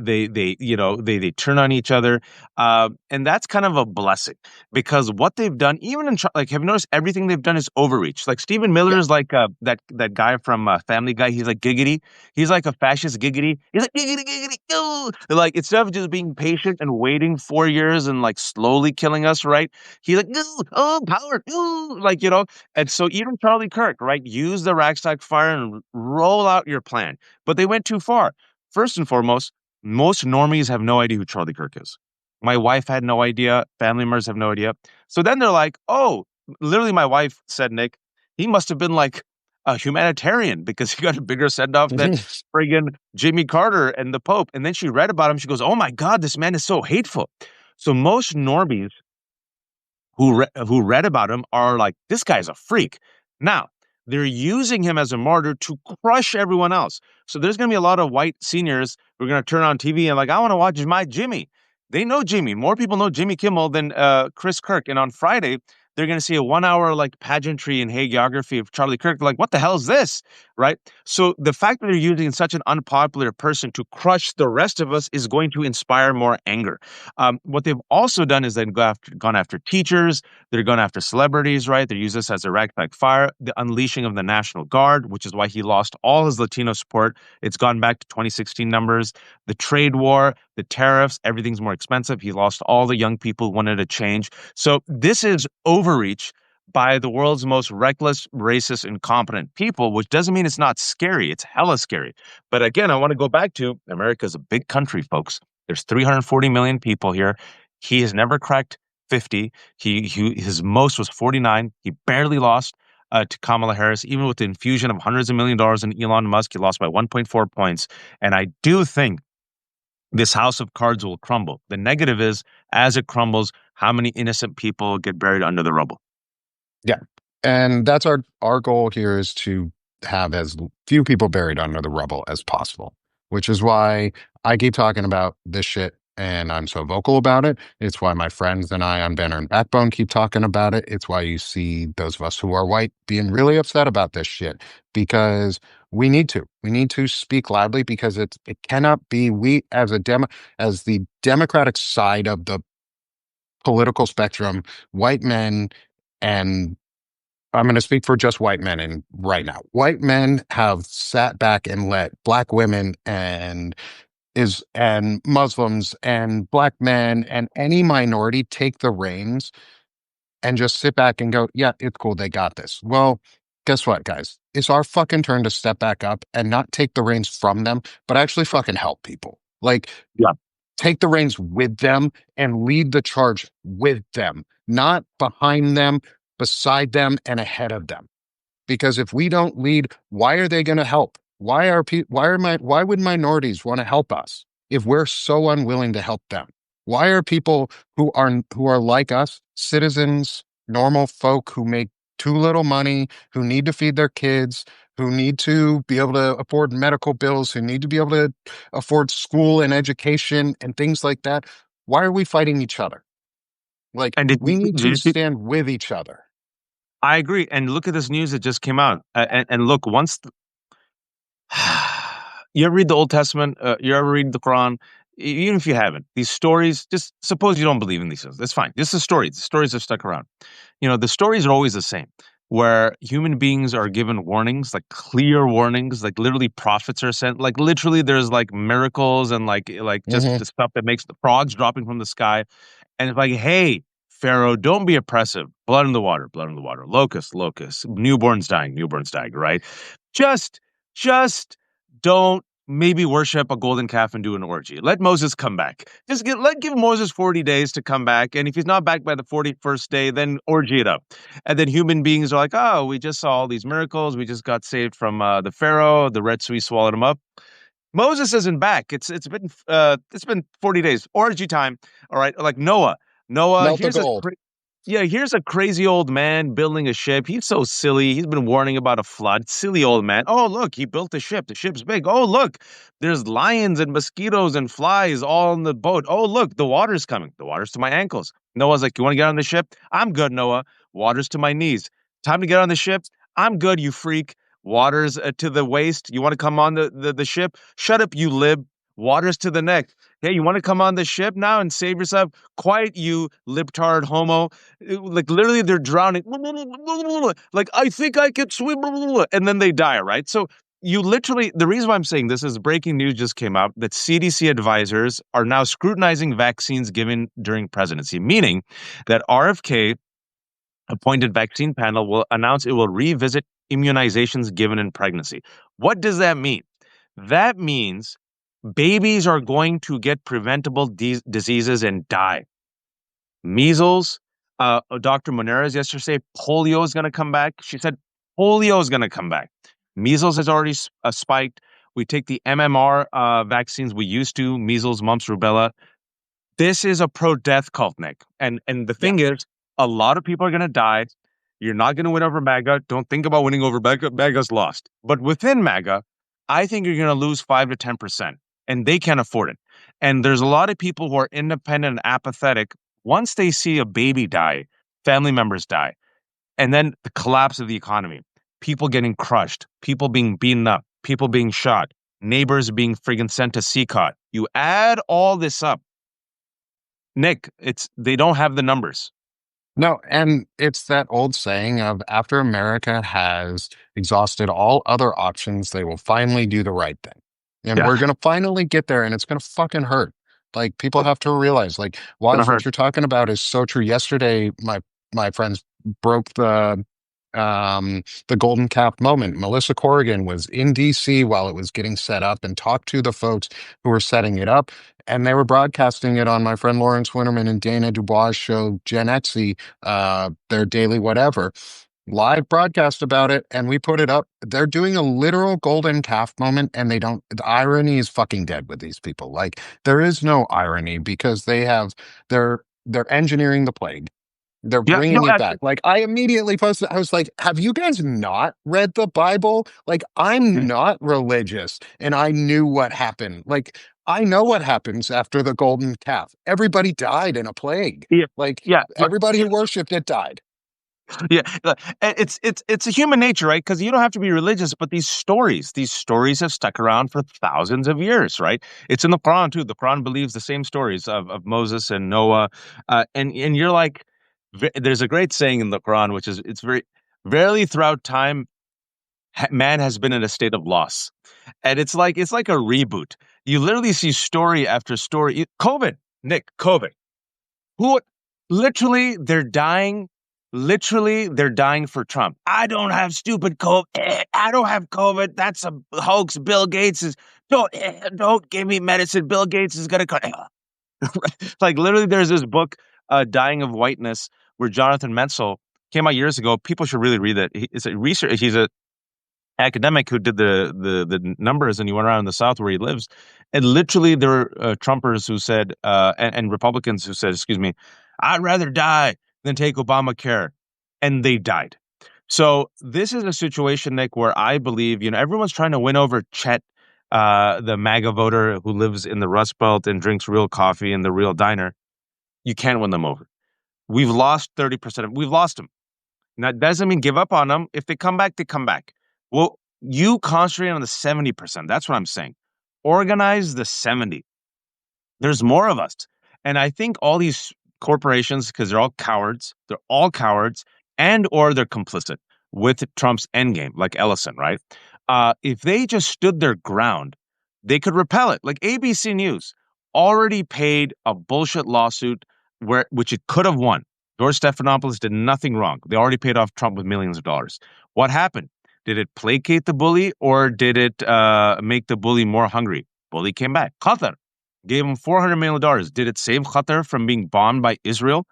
turn on each other. And that's kind of a blessing because what they've done, even like, have you noticed everything they've done is overreach? Like Stephen Miller Yeah. is like that guy from Family Guy. He's like giggity. He's like a fascist giggity. He's like giggity, giggity. Ooh. Like instead of just being patient and waiting 4 years and like slowly killing us, right? He's like, "Ooh, oh, power, ooh," and so even Charlie Kirk, right, use the Ragstack fire and roll out your plan. But they went too far. First and foremost, most normies have no idea who Charlie Kirk is. My wife had no idea. Family members have no idea. So then they're like, oh, literally, my wife said, Nick, he must have been like a humanitarian because he got a bigger send off than friggin' Jimmy Carter and the Pope. And then she read about him. She goes, oh my God, this man is so hateful. So most normies who read about him are like, this guy's a freak. Now, they're using him as a martyr to crush everyone else. So there's going to be a lot of white seniors who are going to turn on TV and like, I want to watch my Jimmy. They know Jimmy. More people know Jimmy Kimmel than Chris Kirk. And on Friday, they're going to see a 1 hour like pageantry and hagiography of Charlie Kirk. They're like, what the hell is this? Right? So the fact that they're using such an unpopular person to crush the rest of us is going to inspire more anger. What they've also done is they've gone after teachers. They're going after celebrities, right? They use this as a ragtag fire. The unleashing of the National Guard, which is why he lost all his Latino support. It's gone back to 2016 numbers. The trade war, the tariffs, everything's more expensive. He lost all the young people who wanted to change. So this is overreach by the world's most reckless, racist, incompetent people, which doesn't mean it's not scary. It's hella scary. But again, I want to go back to America's a big country, folks. There's 340 million people here. He has never cracked 50. His most was 49. He barely lost to Kamala Harris, even with the infusion of hundreds of $1 millions in Elon Musk. He lost by 1.4 points. And I do think this house of cards will crumble. The negative is, as it crumbles, how many innocent people get buried under the rubble? Yeah. And that's our goal here is to have as few people buried under the rubble as possible, which is why I keep talking about this shit and I'm so vocal about it. It's why my friends and I on Banner and Backbone keep talking about it. It's why you see those of us who are white being really upset about this shit because we need to. We need to speak loudly because it cannot be we as the Democratic side of the political spectrum, white men, and I'm going to speak for just white men and right now. White men have sat back and let black women and Muslims and black men and any minority take the reins and just sit back and go, yeah, it's cool. They got this. Well, guess what, guys? It's our fucking turn to step back up and not take the reins from them, but actually fucking help people. Like, Yeah. take the reins with them and lead the charge with them, not behind them, beside them, and ahead of them. Because if we don't lead, why are they going to help? Why would minorities want to help us if we're so unwilling to help them? Why are people who are like us, citizens, normal folk who make too little money, who need to feed their kids, who need to be able to afford medical bills, who need to be able to afford school and education and things like that? Why are we fighting each other? Like, And we need did to you see? stand with each other. I agree. And look at this news that just came out. And look, you ever read the Old Testament? You ever read the Quran? Even if you haven't, these stories, just suppose you don't believe in these things. That's fine. This is stories. The stories have stuck around. The stories are always the same, where human beings are given warnings, like clear warnings, like literally prophets are sent, like literally there's like miracles and like just Hmm. the stuff that makes the frogs dropping from the sky. And it's like, hey, Pharaoh, don't be oppressive. Blood in the water, locusts, locusts, newborns dying, right? Just, just don't maybe worship a golden calf and do an orgy. Let Moses come back. Give Moses 40 days to come back. And if he's not back by the 41st day, then orgy it up. And then human beings are like, oh, we just saw all these miracles. We just got saved from the Pharaoh. The Red Sea swallowed him up. Moses isn't back. It's been 40 days. Orgy time. All right. Like Noah. Noah, Melt the gold. here's a crazy old man building a ship. He's so silly. He's been warning about a flood. Silly old man. Oh, look, he built a ship. The ship's big. Oh, look, there's lions and mosquitoes and flies all in the boat. Oh, look, the water's coming. The water's to my ankles. Noah's like, you want to get on the ship? I'm good, Noah. Water's to my knees. Time to get on the ship. I'm good, you freak. Water's to the waist. You want to come on the ship? Shut up, you lib. Water's to the neck. Hey, you want to come on the ship now and save yourself? Quiet, you libtard homo. Like literally, they're drowning. Like, I think I could swim. And then they die, right? So you literally, the reason why I'm saying this is breaking news just came out that CDC advisors are now scrutinizing vaccines given during presidency, meaning that RFK appointed vaccine panel will announce it will revisit immunizations given in pregnancy. What does that mean? That means babies are going to get preventable diseases and die. Measles, Dr. Monera's yesterday said polio is going to come back. She said polio is going to come back. Measles has already spiked. We take the MMR vaccines we used to, measles, mumps, rubella. This is a pro-death cult, Nick. And the Yeah. thing is, a lot of people are going to die. You're not going to win over MAGA. Don't think about winning over MAGA. MAGA's lost. But within MAGA, I think you're going to lose 5 to 10%, and they can't afford it. And there's a lot of people who are independent and apathetic. Once they see a baby die, family members die, and then the collapse of the economy, people getting crushed, people being beaten up, people being shot, neighbors being friggin' sent to CCOT. You add all this up, Nick, it's they don't have the numbers. No, and it's that old saying of after America has exhausted all other options, they will finally do the right thing. And Yeah, we're going to finally get there, and it's going to fucking hurt. Like, people have to realize, like, gonna Waj, what hurt. you're talking about is so true. Yesterday, my friends broke the golden cap moment. Melissa Corrigan was in DC while it was getting set up and talked to the folks who were setting it up. And they were broadcasting it on my friend Lawrence Winterman and Dana Dubois' show, Gen Xy, their daily whatever, live broadcast about it. And we put it up. They're doing a literal golden calf moment, and the irony is fucking dead with these people. Like, there is no irony because they're engineering the plague. They're Yeah, bringing it back. Like, I immediately posted, I was like, have you guys not read the Bible? Like, I'm not religious and I knew what happened. Like, I know what happens after the golden calf. Everybody died in a plague. yeah, Like, yeah. everybody who worshiped it died. Yeah, it's a human nature, right? Because you don't have to be religious, but these stories have stuck around for thousands of years, right? It's in the Quran too. The Quran believes the same stories of Moses and Noah, and you're like, there's a great saying in the Quran, which is it's very rarely throughout time man has been in a state of loss, and it's like a reboot. You literally see story after story. COVID, Nick, COVID. Who literally they're dying. Literally, they're dying for Trump. I don't have stupid COVID. I don't have COVID. That's a hoax. Bill Gates is don't give me medicine. Bill Gates is gonna cut. Like literally, there's this book, "Dying of Whiteness," where Jonathan Metzl came out years ago. People should really read it. It's a research. He's a academic who did the numbers, and he went around the South where he lives, and literally there were Trumpers who said and Republicans who said, "Excuse me, I'd rather die than take Obamacare," and they died. So this is a situation, Nick, where I believe everyone's trying to win over Chet, the MAGA voter who lives in the Rust Belt and drinks real coffee in the real diner. You can't win them over. We've lost 30% of. We've lost them. Now, that doesn't mean give up on them. If they come back, they come back. Well, you concentrate on the 70%. That's what I'm saying. Organize the 70. There's more of us. And I think all these corporations, because they're all cowards, and or they're complicit with Trump's endgame, like Ellison, right? If they just stood their ground, they could repel it. Like ABC News already paid a bullshit lawsuit which it could have won. George Stephanopoulos did nothing wrong. They already paid off Trump with millions of dollars. What happened? Did it placate the bully, or did it make the bully more hungry? Bully came back. Qatar gave him $400 million. Did it save Qatar from being bombed by Israel?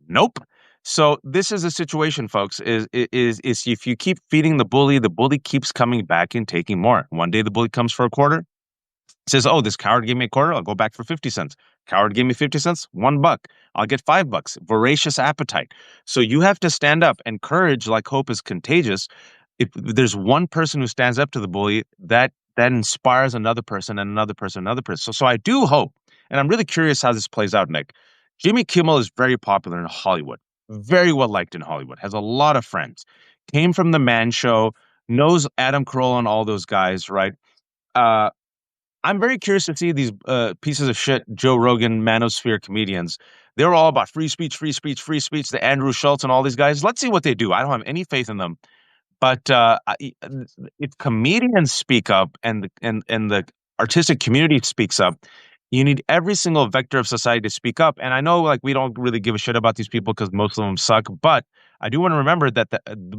Nope. So this is a situation, folks. Is if you keep feeding the bully keeps coming back and taking more. One day the bully comes for a quarter, says, "Oh, this coward gave me a quarter. I'll go back for 50 cents. Coward gave me 50 cents, $1. I'll get $5. Voracious appetite." So you have to stand up, and courage, like hope, is contagious. If there's one person who stands up to the bully, that inspires another person and another person, another person. So I do hope, and I'm really curious how this plays out, Nick. Jimmy Kimmel is very popular in Hollywood, very well liked in Hollywood, has a lot of friends, came from the Man Show, knows Adam Carolla and all those guys, right? Uh, I'm very curious to see these pieces of shit Joe Rogan, manosphere comedians. They're all about free speech, free speech, free speech. The Andrew Schultz and all these guys. Let's see what they do. I don't have any faith in them. But if comedians speak up, and the artistic community speaks up, you need every single vector of society to speak up. And I know, like, we don't really give a shit about these people because most of them suck. But I do want to remember that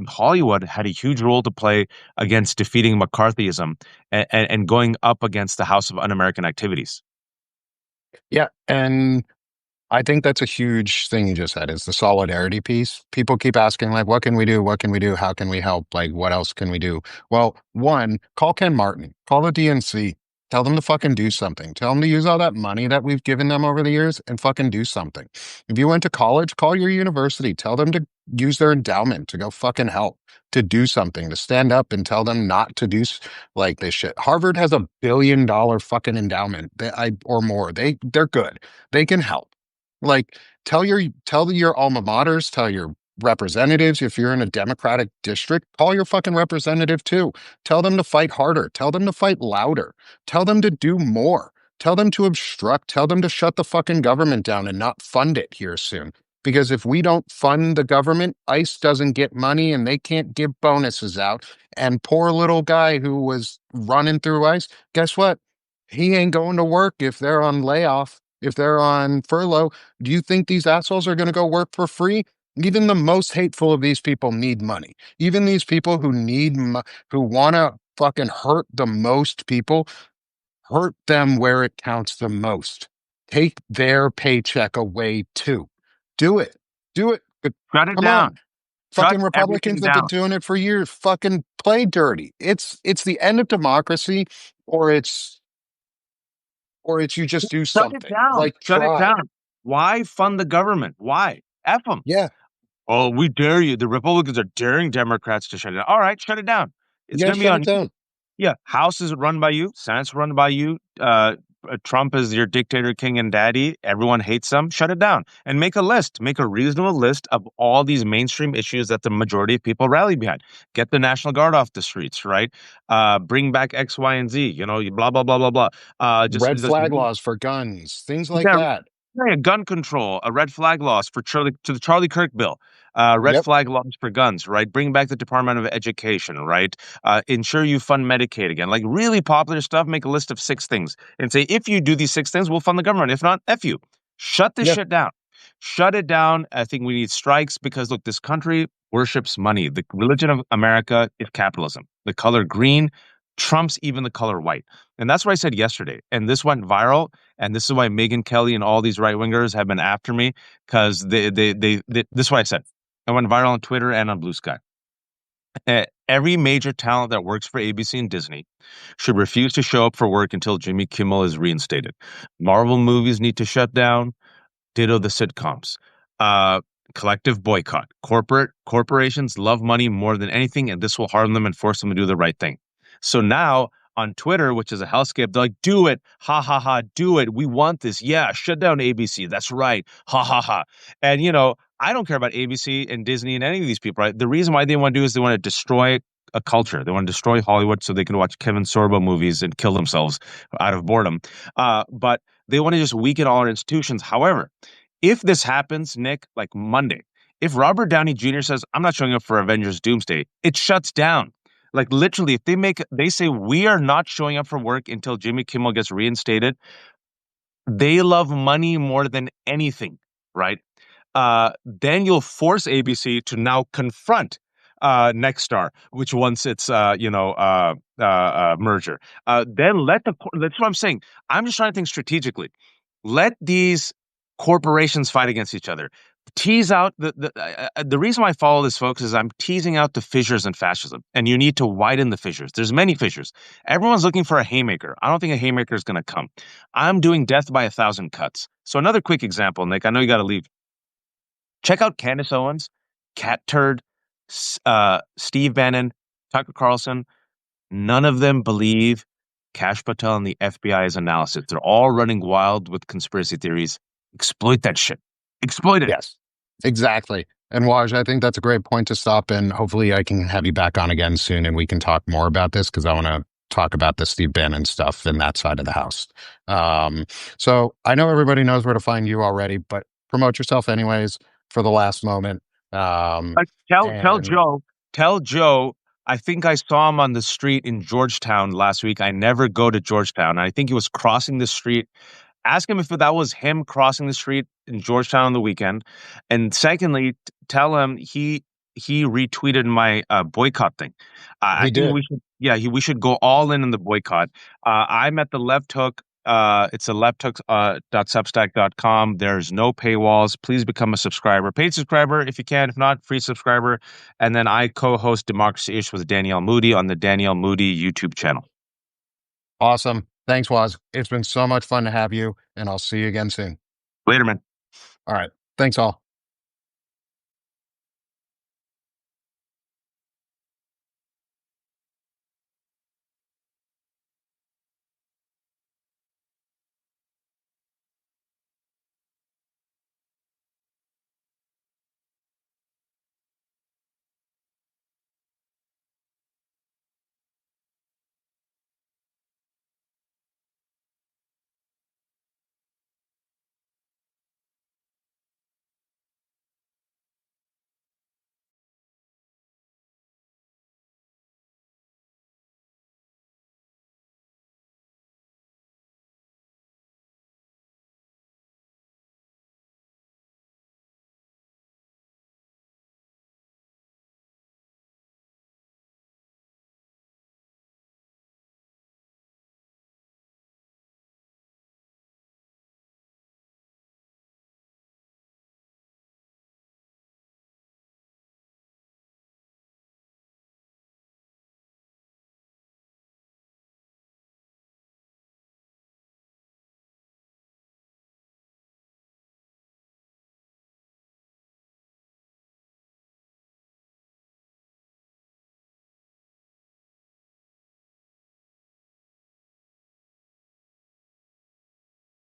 Hollywood had a huge role to play against defeating McCarthyism and going up against the House of Un-American Activities. Yeah, and I think that's a huge thing you just said is the solidarity piece. People keep asking, like, what can we do? What can we do? How can we help? Like, what else can we do? Well, one, call Ken Martin, call the DNC, tell them to fucking do something. Tell them to use all that money that we've given them over the years and fucking do something. If you went to college, call your university, tell them to use their endowment to go fucking help, to do something, to stand up and tell them not to do like this shit. Harvard has $1 billion fucking endowment, or more. They're good. They can help. Like, tell your alma maters, tell your representatives. If you're in a Democratic district, call your fucking representative too. Tell them to fight harder. Tell them to fight louder. Tell them to do more. Tell them to obstruct. Tell them to shut the fucking government down and not fund it here soon. Because if we don't fund the government, ICE doesn't get money and they can't give bonuses out. And poor little guy who was running through ICE, guess what? He ain't going to work if they're on layoff, if they're on furlough. Do you think these assholes are going to go work for free? Even the most hateful of these people need money. Even these people who who want to fucking hurt the most people, hurt them where it counts the most. Take their paycheck away too. Do it. Do it. But Shut it come on. down. Shut Fucking everything Republicans have been down. doing it for years. Fucking play dirty. It's the end of democracy, or it's you just do Shut it something. down. Like Shut it try. down. Why fund the government? Why? F them. Yeah. Oh, we dare you. The Republicans are daring Democrats to shut it down. All right, shut it down. It's Yeah, going to be shut it on you. down. Yeah, House is run by you. Senate's run by you. Trump is your dictator, king, and daddy. Everyone hates him. Shut it down and make a list. Make a reasonable list of all these mainstream issues that the majority of people rally behind. Get the National Guard off the streets, right? Bring back X, Y, and Z. Blah blah blah blah blah. Red flag laws for guns, things like Yeah, that. yeah, gun control, a red flag laws for the Charlie Kirk bill, red Yep, flag laws for guns, right? Bring back the Department of Education, right? Ensure you fund Medicaid again, like really popular stuff. Make a list of 6 things and say, if you do these 6 things, we'll fund the government. If not, F you. Shut this yep, shit down. Shut it down. I think we need strikes because look, this country worships money. The religion of America is capitalism. The color green trumps even the color white. And that's what I said yesterday. And this went viral. And this is why Megyn Kelly and all these right wingers have been after me because this is what I said. I went viral on Twitter and on Blue Sky. Every major talent that works for ABC and Disney should refuse to show up for work until Jimmy Kimmel is reinstated. Marvel movies need to shut down. Ditto the sitcoms. Uh, Collective boycott. Corporations love money more than anything, and this will harm them and force them to do the right thing. So now on Twitter, which is a hellscape, they're like, "Do it, ha ha ha, do it. We want this. Yeah, shut down ABC. That's right, ha ha ha." And I don't care about ABC and Disney and any of these people. Right? The reason why they want to do is they want to destroy a culture. They want to destroy Hollywood so they can watch Kevin Sorbo movies and kill themselves out of boredom. But they want to just weaken all our institutions. However, if this happens, Nick, like Monday, if Robert Downey Jr. says, "I'm not showing up for Avengers Doomsday," it shuts down. Like literally, if they say we are not showing up for work until Jimmy Kimmel gets reinstated, they love money more than anything, right? Then you'll force ABC to now confront Nexstar, which wants its merger. Then that's what I'm saying. I'm just trying to think strategically. Let these corporations fight against each other. Tease out the reason why I follow this, folks, is I'm teasing out the fissures in fascism, and you need to widen the fissures. There's many fissures. Everyone's looking for a haymaker. I don't think a haymaker is going to come. I'm doing death by 1,000 cuts. So another quick example, Nick. I know you got to leave. Check out Candace Owens, Cat Turd, Steve Bannon, Tucker Carlson. None of them believe Kash Patel and the FBI's analysis. They're all running wild with conspiracy theories. Exploit that shit. Exploit it. yes, exactly. And Waj, I think that's a great point to stop. And hopefully I can have you back on again soon and we can talk more about this because I want to talk about the Steve Bannon stuff in that side of the house. Um, so I know everybody knows where to find you already, but promote yourself anyways for the last moment. Um, Tell and Joe. Tell Joe. I think I saw him on the street in Georgetown last week. I never go to Georgetown. I think he was crossing the street. Ask him if that was him crossing the street in Georgetown on the weekend. And secondly, tell him he retweeted my boycott thing. I he think did. we should go all in the boycott. I'm at the Left Hook. It's a lefthook.substack.com. There's no paywalls. Please become a subscriber, paid subscriber if you can. If not, free subscriber. And then I co-host Democracy Ish with Danielle Moody on the Danielle Moody YouTube channel. Awesome. Thanks, Waz. It's been so much fun to have you, and I'll see you again soon. Later, man. All right. Thanks, all.